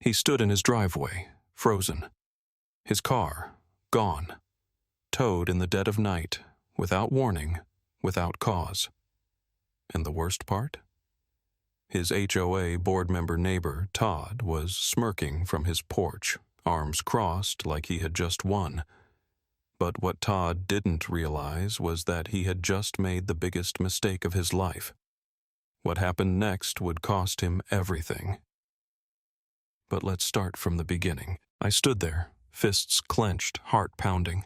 He stood in his driveway, frozen. His car, gone. Towed in the dead of night, without warning, without cause. And the worst part? His HOA board member neighbor, Todd, was smirking from his porch, arms crossed like he had just won. But what Todd didn't realize was that he had just made the biggest mistake of his life. What happened next would cost him everything. But let's start from the beginning. I stood there, fists clenched, heart pounding.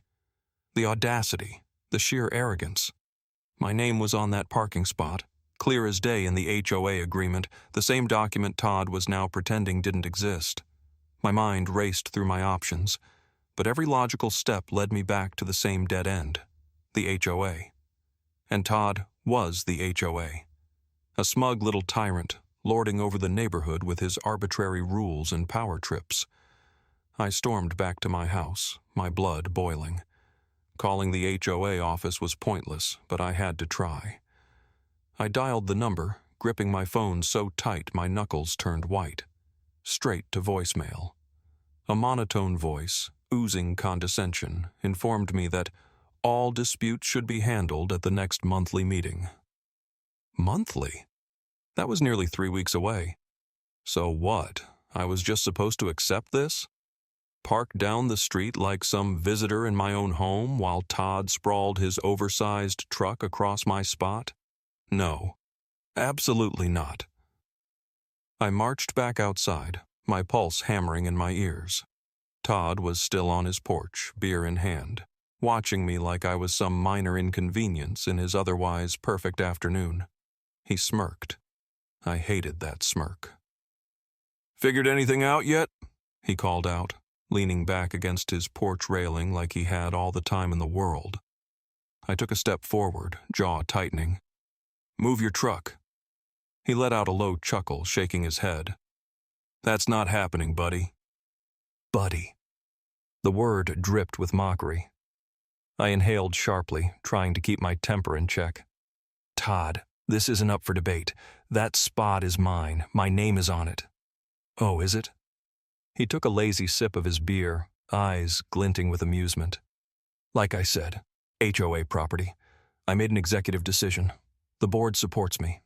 The audacity, the sheer arrogance. My name was on that parking spot, clear as day in the HOA agreement, the same document Todd was now pretending didn't exist. My mind raced through my options, but every logical step led me back to the same dead end, the HOA. And Todd was the HOA. A smug little tyrant, lording over the neighborhood with his arbitrary rules and power trips. I stormed back to my house, my blood boiling. Calling the HOA office was pointless, but I had to try. I dialed the number, gripping my phone so tight my knuckles turned white. Straight to voicemail. A monotone voice, oozing condescension, informed me that all disputes should be handled at the next monthly meeting. Monthly? That was nearly 3 weeks away. So what? I was just supposed to accept this? Park down the street like some visitor in my own home while Todd sprawled his oversized truck across my spot? No, absolutely not. I marched back outside, my pulse hammering in my ears. Todd was still on his porch, beer in hand, watching me like I was some minor inconvenience in his otherwise perfect afternoon. He smirked. I hated that smirk. "Figured anything out yet?" he called out, leaning back against his porch railing like he had all the time in the world. I took a step forward, jaw tightening. "Move your truck." He let out a low chuckle, shaking his head. "That's not happening, buddy." Buddy. The word dripped with mockery. I inhaled sharply, trying to keep my temper in check. "Todd, this isn't up for debate. That spot is mine. My name is on it." "Oh, is it?" He took a lazy sip of his beer, eyes glinting with amusement. "Like I said, HOA property. I made an executive decision. The board supports me."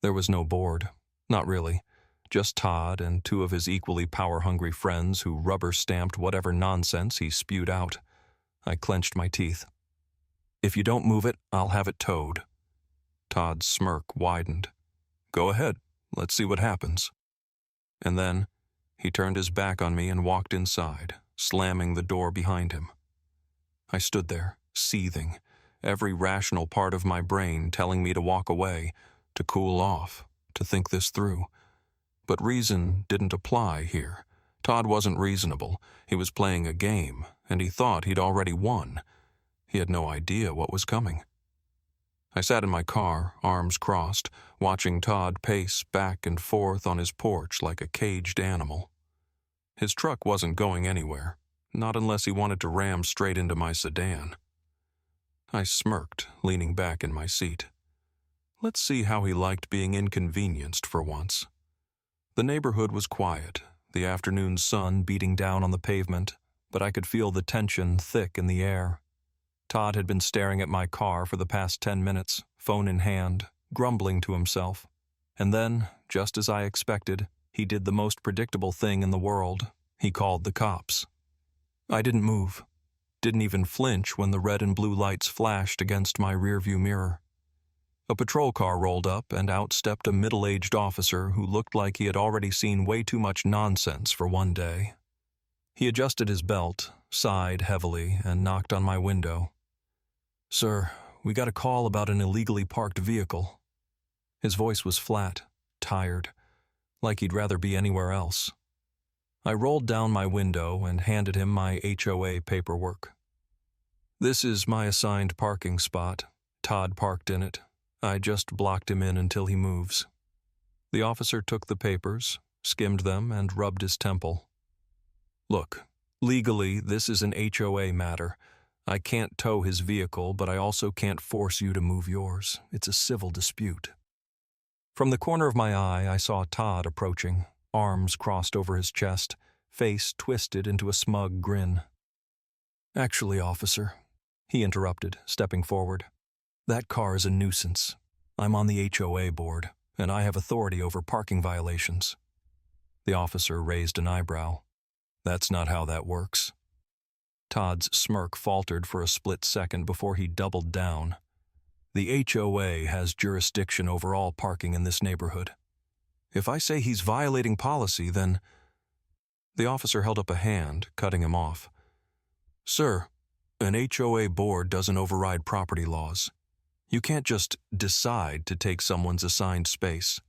There was no board. Not really. Just Todd and 2 of his equally power-hungry friends who rubber-stamped whatever nonsense he spewed out. I clenched my teeth. "If you don't move it, I'll have it towed." Todd's smirk widened. "Go ahead. Let's see what happens." And then he turned his back on me and walked inside, slamming the door behind him. I stood there, seething, every rational part of my brain telling me to walk away, to cool off, to think this through. But reason didn't apply here. Todd wasn't reasonable. He was playing a game, and he thought he'd already won. He had no idea what was coming. I sat in my car, arms crossed, watching Todd pace back and forth on his porch like a caged animal. His truck wasn't going anywhere, not unless he wanted to ram straight into my sedan. I smirked, leaning back in my seat. Let's see how he liked being inconvenienced for once. The neighborhood was quiet, the afternoon sun beating down on the pavement, but I could feel the tension thick in the air. Todd had been staring at my car for the past 10 minutes, phone in hand, grumbling to himself. And then, just as I expected, he did the most predictable thing in the world. He called the cops. I didn't move. Didn't even flinch when the red and blue lights flashed against my rearview mirror. A patrol car rolled up, and out stepped a middle-aged officer who looked like he had already seen way too much nonsense for one day. He adjusted his belt, sighed heavily, and knocked on my window. "Sir, we got a call about an illegally parked vehicle." His voice was flat, tired, like he'd rather be anywhere else. I rolled down my window and handed him my HOA paperwork. "This is my assigned parking spot. Todd parked in it. I just blocked him in until he moves." The officer took the papers, skimmed them, and rubbed his temple. "Look, legally, this is an HOA matter. I can't tow his vehicle, but I also can't force you to move yours. It's a civil dispute." From the corner of my eye, I saw Todd approaching, arms crossed over his chest, face twisted into a smug grin. "Actually, officer," he interrupted, stepping forward, "that car is a nuisance. I'm on the HOA board, and I have authority over parking violations." The officer raised an eyebrow. "That's not how that works." Todd's smirk faltered for a split second before he doubled down. "The HOA has jurisdiction over all parking in this neighborhood. If I say he's violating policy, then—" The officer held up a hand, cutting him off. "Sir, an HOA board doesn't override property laws. You can't just decide to take someone's assigned space."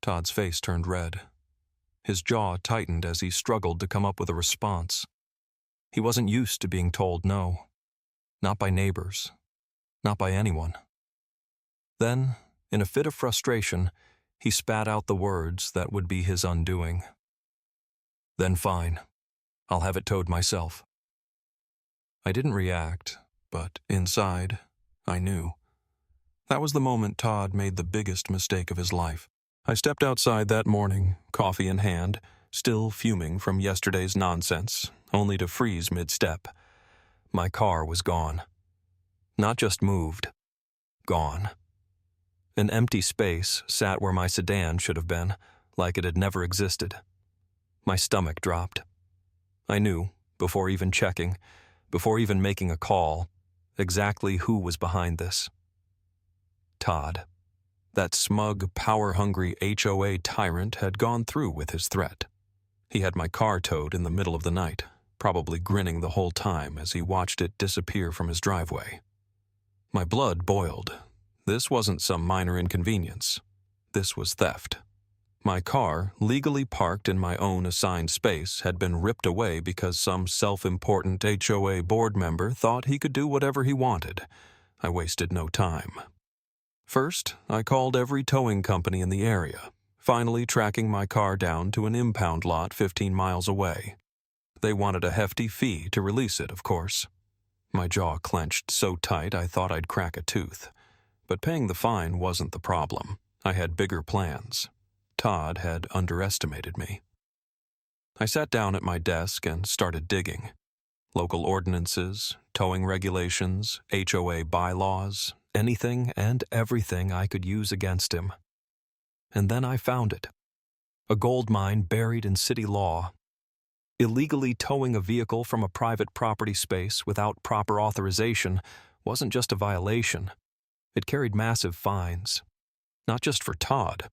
Todd's face turned red. His jaw tightened as he struggled to come up with a response. He wasn't used to being told no. Not by neighbors. Not by anyone. Then, in a fit of frustration, he spat out the words that would be his undoing. "Then fine. I'll have it towed myself." I didn't react, but inside, I knew. That was the moment Todd made the biggest mistake of his life. I stepped outside that morning, coffee in hand, still fuming from yesterday's nonsense, only to freeze mid-step. My car was gone. Not just moved. Gone. An empty space sat where my sedan should have been, like it had never existed. My stomach dropped. I knew, before even checking, before even making a call, exactly who was behind this. Todd. That smug, power-hungry HOA tyrant had gone through with his threat. He had my car towed in the middle of the night, probably grinning the whole time as he watched it disappear from his driveway. My blood boiled. This wasn't some minor inconvenience. This was theft. My car, legally parked in my own assigned space, had been ripped away because some self-important HOA board member thought he could do whatever he wanted. I wasted no time. First, I called every towing company in the area, finally tracking my car down to an impound lot 15 miles away. They wanted a hefty fee to release it, of course. My jaw clenched so tight I thought I'd crack a tooth. But paying the fine wasn't the problem. I had bigger plans. Todd had underestimated me. I sat down at my desk and started digging. Local ordinances, towing regulations, HOA bylaws, anything and everything I could use against him. And then I found it. A gold mine buried in city law. Illegally towing a vehicle from a private property space without proper authorization wasn't just a violation. It carried massive fines. Not just for Todd,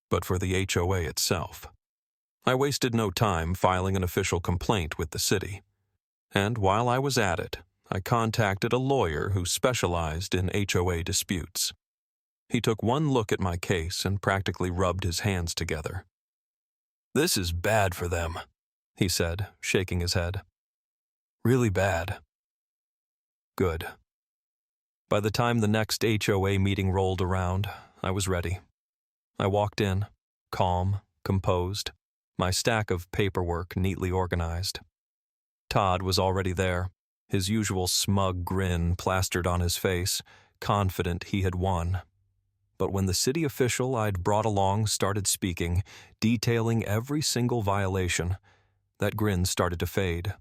but for the HOA itself. I wasted no time filing an official complaint with the city. And while I was at it, I contacted a lawyer who specialized in HOA disputes. He took one look at my case and practically rubbed his hands together. "This is bad for them," he said, shaking his head. "Really bad." Good. By the time the next HOA meeting rolled around, I was ready. I walked in, calm, composed, my stack of paperwork neatly organized. Todd was already there, his usual smug grin plastered on his face, confident he had won. But when the city official I'd brought along started speaking, detailing every single violation, that grin started to fade.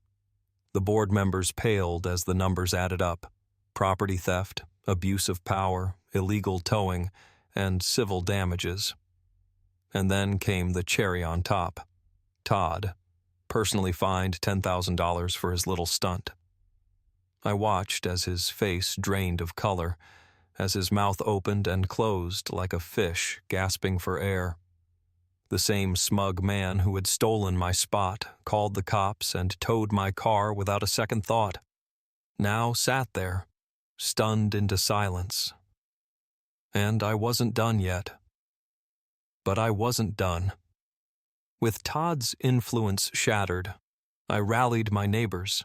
The board members paled as the numbers added up: property theft, abuse of power, illegal towing, and civil damages. And then came the cherry on top. Todd, personally fined $10,000 for his little stunt. I watched as his face drained of color, as his mouth opened and closed like a fish gasping for air. The same smug man who had stolen my spot, called the cops, and towed my car without a second thought, now sat there, stunned into silence. And I wasn't done yet. But I wasn't done. With Todd's influence shattered, I rallied my neighbors,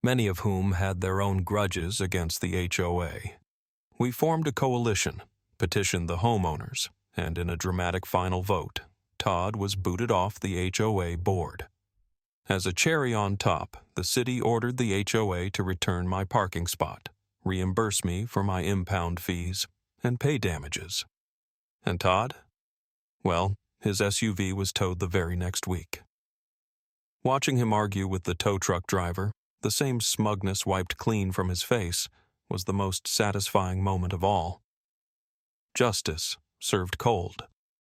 many of whom had their own grudges against the HOA. We formed a coalition, petitioned the homeowners, and in a dramatic final vote, Todd was booted off the HOA board. As a cherry on top, the city ordered the HOA to return my parking spot, reimburse me for my impound fees, and pay damages. And Todd? Well, His SUV was towed the very next week. Watching him argue with the tow truck driver, the same smugness wiped clean from his face, was the most satisfying moment of all. Justice served cold.